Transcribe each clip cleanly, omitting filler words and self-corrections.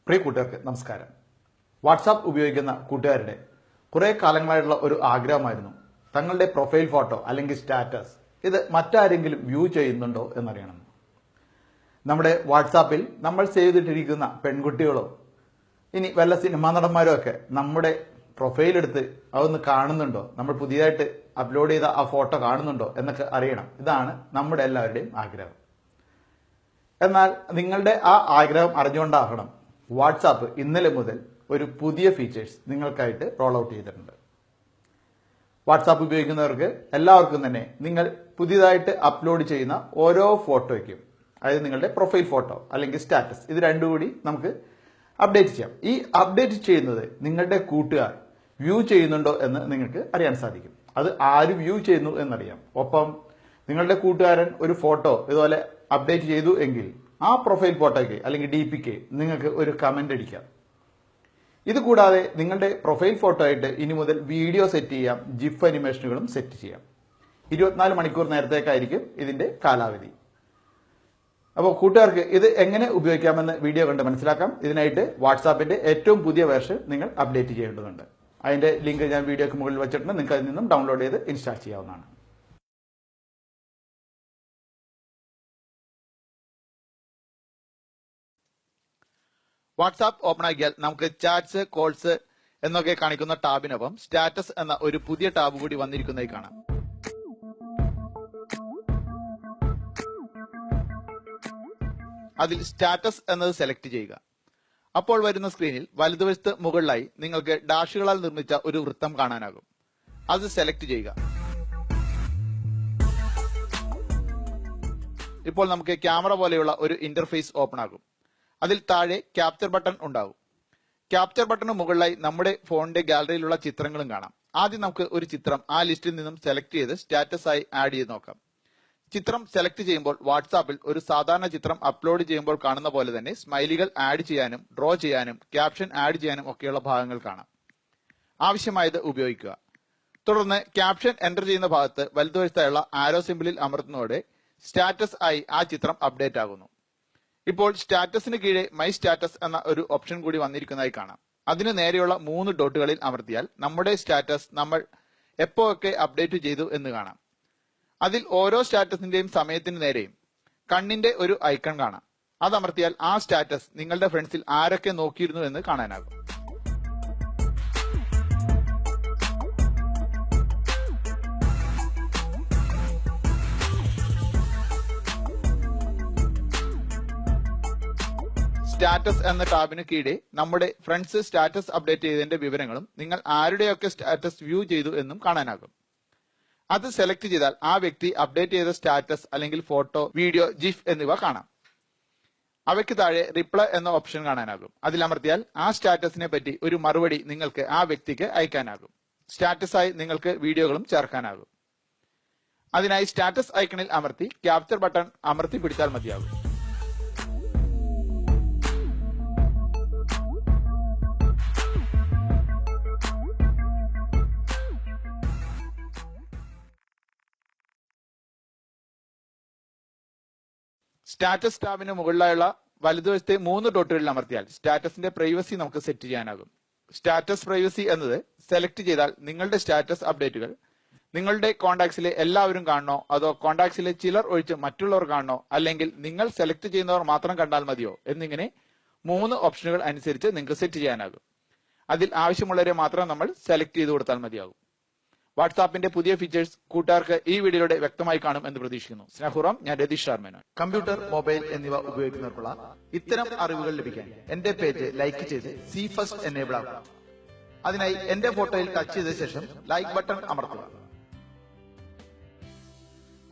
പ്രിയ കൂട്ടുകാർക്ക് നമസ്കാരം. വാട്സാപ്പ് ഉപയോഗിക്കുന്ന കൂട്ടുകാരുടെ കുറെ കാലങ്ങളായിട്ടുള്ള ഒരു ആഗ്രഹമായിരുന്നു തങ്ങളുടെ പ്രൊഫൈൽ ഫോട്ടോ അല്ലെങ്കിൽ സ്റ്റാറ്റസ് ഇത് മറ്റാരെങ്കിലും വ്യൂ ചെയ്യുന്നുണ്ടോ എന്നറിയണം. നമ്മുടെ വാട്സാപ്പിൽ നമ്മൾ സേവ് ചെയ്തിട്ടിരിക്കുന്ന പെൺകുട്ടികളോ ഇനി വല്ല സിനിമാ നടന്മാരോ ഒക്കെ നമ്മുടെ പ്രൊഫൈൽ എടുത്ത് അതൊന്ന് കാണുന്നുണ്ടോ, നമ്മൾ പുതിയതായിട്ട് അപ്ലോഡ് ചെയ്ത ആ ഫോട്ടോ കാണുന്നുണ്ടോ എന്നൊക്കെ അറിയണം. ഇതാണ് നമ്മുടെ എല്ലാവരുടെയും ആഗ്രഹം. എന്നാൽ നിങ്ങളുടെ ആ ആഗ്രഹം അറിഞ്ഞുകൊണ്ടാകണം വാട്സാപ്പ് ഇന്നലെ മുതൽ ഒരു പുതിയ ഫീച്ചേഴ്സ് നിങ്ങൾക്കായിട്ട് റോൾ ഔട്ട് ചെയ്തിട്ടുണ്ട്. വാട്സാപ്പ് ഉപയോഗിക്കുന്നവർക്ക് എല്ലാവർക്കും തന്നെ നിങ്ങൾ പുതിയതായിട്ട് അപ്ലോഡ് ചെയ്യുന്ന ഓരോ ഫോട്ടോയ്ക്കും, അതായത് നിങ്ങളുടെ പ്രൊഫൈൽ ഫോട്ടോ അല്ലെങ്കിൽ സ്റ്റാറ്റസ്, ഇത് രണ്ടും കൂടി നമുക്ക് അപ്ഡേറ്റ് ചെയ്യാം. ഈ അപ്ഡേറ്റ് ചെയ്യുന്നത് നിങ്ങളുടെ കൂട്ടുകാർ വ്യൂ ചെയ്യുന്നുണ്ടോ എന്ന് നിങ്ങൾക്ക് അറിയാൻ സാധിക്കും. അത് ആര് വ്യൂ ചെയ്യുന്നു എന്നറിയാം. ഒപ്പം നിങ്ങളുടെ കൂട്ടുകാരൻ ഒരു ഫോട്ടോ ഇതുപോലെ അപ്ഡേറ്റ് ചെയ്തു എങ്കിൽ ആ പ്രൊഫൈൽ ഫോട്ടോയ്ക്ക് അല്ലെങ്കിൽ DPക്ക് നിങ്ങൾക്ക് ഒരു കമന്റ് അടിക്കാം. ഇത് കൂടാതെ നിങ്ങളുടെ പ്രൊഫൈൽ ഫോട്ടോ ആയിട്ട് ഇനി മുതൽ വീഡിയോ സെറ്റ് ചെയ്യാം, ജിഫ് അനിമേഷനുകളും സെറ്റ് ചെയ്യാം. 24 മണിക്കൂർ നേരത്തേക്കായിരിക്കും ഇതിന്റെ കാലാവധി. അപ്പോൾ കൂട്ടുകാർക്ക് ഇത് എങ്ങനെ ഉപയോഗിക്കാമെന്ന് വീഡിയോ കണ്ട് മനസ്സിലാക്കാം. ഇതിനായിട്ട് വാട്സാപ്പിന്റെ ഏറ്റവും പുതിയ വേർഷൻ നിങ്ങൾ അപ്ഡേറ്റ് ചെയ്യേണ്ടതുണ്ട്. അതിന്റെ ലിങ്ക് ഞാൻ വീഡിയോക്ക് മുകളിൽ വെച്ചിട്ടുണ്ട്. നിങ്ങൾക്ക് അതിൽ നിന്നും ഡൗൺലോഡ് ചെയ്ത് ഇൻസ്റ്റാൾ ചെയ്യാവുന്നതാണ്. വാട്സാപ്പ് ഓപ്പൺ ആക്കിയാൽ നമുക്ക് ചാറ്റ്സ്, കോൾസ് എന്നൊക്കെ കാണിക്കുന്ന ടാബിനൊപ്പം സ്റ്റാറ്റസ് എന്ന ഒരു പുതിയ ടാബ് കൂടി വന്നിരിക്കുന്നതായി കാണാം. അതിൽ സ്റ്റാറ്റസ് എന്നത് സെലക്ട് ചെയ്യുക. അപ്പോൾ വരുന്ന സ്ക്രീനിൽ വലതുവശത്ത് മുകളിലായി നിങ്ങൾക്ക് ഡാഷുകളാൽ നിർമ്മിച്ച ഒരു വൃത്തം കാണാനാകും. അത് സെലക്ട് ചെയ്യുക. ഇപ്പോൾ നമുക്ക് ക്യാമറ പോലെയുള്ള ഒരു ഇന്റർഫേസ് ഓപ്പൺ ആകും. അതിൽ താഴെ ക്യാപ്ചർ ബട്ടൺ ഉണ്ടാകും. ക്യാപ്ചർ ബട്ടണ് മുകളിലായി നമ്മുടെ ഫോണിന്റെ ഗാലറിയിലുള്ള ചിത്രങ്ങളും കാണാം. ആദ്യം നമുക്ക് ഒരു ചിത്രം ആ ലിസ്റ്റിൽ നിന്നും സെലക്ട് ചെയ്ത് സ്റ്റാറ്റസ് ആയി ആഡ് ചെയ്ത് നോക്കാം. ചിത്രം സെലക്ട് ചെയ്യുമ്പോൾ വാട്സാപ്പിൽ ഒരു സാധാരണ ചിത്രം അപ്ലോഡ് ചെയ്യുമ്പോൾ കാണുന്ന പോലെ തന്നെ സ്മൈലികൾ ആഡ് ചെയ്യാനും ഡ്രോ ചെയ്യാനും ക്യാപ്ഷൻ ആഡ് ചെയ്യാനും ഒക്കെയുള്ള ഭാഗങ്ങൾ കാണാം. ആവശ്യമായത് ഉപയോഗിക്കുക. തുടർന്ന് ക്യാപ്ഷൻ എൻ്റർ ചെയ്യുന്ന ഭാഗത്ത് വലതുവശത്തായുള്ള ആരോ സിമ്പിളിൽ അമർത്തുന്നതോടെ സ്റ്റാറ്റസ് ആയി ആ ചിത്രം അപ്ഡേറ്റ് ആകുന്നു. ഇപ്പോൾ സ്റ്റാറ്റസിന് കീഴെ മൈ സ്റ്റാറ്റസ് എന്ന ഒരു ഓപ്ഷൻ കൂടി വന്നിരിക്കുന്നതായി കാണാം. അതിന് നേരെയുള്ള 3 ഡോട്ടുകളിൽ അമർത്തിയാൽ നമ്മുടെ സ്റ്റാറ്റസ് നമ്മൾ എപ്പോഴൊക്കെ അപ്ഡേറ്റ് ചെയ്തു എന്ന് കാണാം. അതിൽ ഓരോ സ്റ്റാറ്റസിന്റെയും സമയത്തിന് നേരെയും കണ്ണിന്റെ ഒരു ഐക്കൺ കാണാം. അത് അമർത്തിയാൽ ആ സ്റ്റാറ്റസ് നിങ്ങളുടെ ഫ്രണ്ട്സിൽ ആരൊക്കെ നോക്കിയിരുന്നു എന്ന് കാണാനാകും. സ്റ്റാറ്റസ് എന്ന ടാബിന് കീഴെ നമ്മുടെ ഫ്രണ്ട്സ് സ്റ്റാറ്റസ് അപ്ഡേറ്റ് ചെയ്തതിന്റെ വിവരങ്ങളും നിങ്ങൾ ആരുടെയൊക്കെ സ്റ്റാറ്റസ് വ്യൂ ചെയ്തു എന്നും കാണാനാകും. അത് സെലക്ട് ചെയ്താൽ ആ വ്യക്തി അപ്ഡേറ്റ് ചെയ്ത സ്റ്റാറ്റസ് അല്ലെങ്കിൽ ഫോട്ടോ, വീഡിയോ, ജിഫ് എന്നിവ കാണാം. അവയ്ക്ക് താഴെ റിപ്ലൈ എന്ന ഓപ്ഷൻ കാണാനാകും. അതിൽ അമർത്തിയാൽ ആ സ്റ്റാറ്റസിനെ പറ്റി ഒരു മറുപടി നിങ്ങൾക്ക് ആ വ്യക്തിക്ക് അയക്കാനാകും. സ്റ്റാറ്റസായി നിങ്ങൾക്ക് വീഡിയോകളും ചേർക്കാനാകും. അതിനായി സ്റ്റാറ്റസ് ഐക്കണിൽ അമർത്തി ക്യാപ്ചർ ബട്ടൺ അമർത്തി പിടിച്ചാൽ മതിയാകും. സ്റ്റാറ്റസ് ടാബിന് മുകളിലായുള്ള വലതുവശത്തെ 3 ഡോട്ടുകളിൽ അമർത്തിയാൽ സ്റ്റാറ്റസിന്റെ പ്രൈവസി നമുക്ക് സെറ്റ് ചെയ്യാനാകും. സ്റ്റാറ്റസ് പ്രൈവസി എന്നത് സെലക്ട് ചെയ്താൽ നിങ്ങളുടെ സ്റ്റാറ്റസ് അപ്ഡേറ്റുകൾ നിങ്ങളുടെ കോണ്ടാക്ട്സിലെ എല്ലാവരും കാണണോ, അതോ കോണ്ടാക്ട്സിലെ ചിലർ ഒഴിച്ച് മറ്റുള്ളവർ കാണണോ, അല്ലെങ്കിൽ നിങ്ങൾ സെലക്ട് ചെയ്യുന്നവർ മാത്രം കണ്ടാൽ മതിയോ എന്നിങ്ങനെ 3 ഓപ്ഷനുകൾ അനുസരിച്ച് നിങ്ങൾക്ക് സെറ്റ് ചെയ്യാനാകും. അതിൽ ആവശ്യമുള്ളവരെ മാത്രം നമ്മൾ സെലക്ട് ചെയ്ത് കൊടുത്താൽ മതിയാകും. വാട്സാപ്പിന്റെ പുതിയ ഫീച്ചേഴ്സ് കൂട്ടുകാർക്ക് ഈ വീഡിയോയുടെ വ്യക്തമായി കാണും എന്ന് പ്രതീക്ഷിക്കുന്നു. സ്നേഹപൂർവ്വം, ഞാൻ രതീഷ് ശർമ്മേനോൻ. കമ്പ്യൂട്ടർ, മൊബൈൽ എന്നിവ ഉപയോഗിക്കുന്നവർക്കുള്ള ഇത്തരം അറിവുകൾ ലഭിക്കാൻ എന്റെ പേജ് ലൈക്ക് ചെയ്ത് സി ഫസ്റ്റ് എനേബിൾ ആക്കുക. അതിനായി എന്റെ ഫോട്ടോയിൽ ടച്ച് ചെയ്ത ശേഷം ലൈക്ക് ബട്ടൺ അമർത്തുക.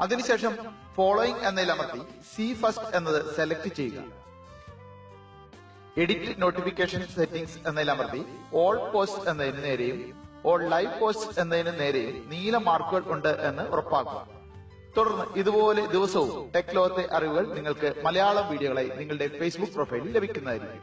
അതിനുശേഷം ഫോളോയിങ് എന്നതിൽ അമർത്തി സി ഫസ്റ്റ് എന്നത് സെലക്ട് ചെയ്യുക. എഡിറ്റ് നോട്ടിഫിക്കേഷൻ സെറ്റിംഗ്സ് എന്നതിൽ അമർത്തി ഓൾ പോസ്റ്റ് എന്നതിന് നേരെയും ഓൾ ലൈവ് പോസ്റ്റ് എന്നതിന് നേരെയും നീല മാർക്കുകൾ ഉണ്ട് എന്ന് ഉറപ്പാക്കുക. തുടർന്ന് ഇതുപോലെ ദിവസവും ടെക് ലോകത്തെ അറിവുകൾ നിങ്ങൾക്ക് മലയാളം വീഡിയോകളായി നിങ്ങളുടെ ഫേസ്ബുക്ക് പ്രൊഫൈലിൽ ലഭിക്കുന്നതായിരിക്കും.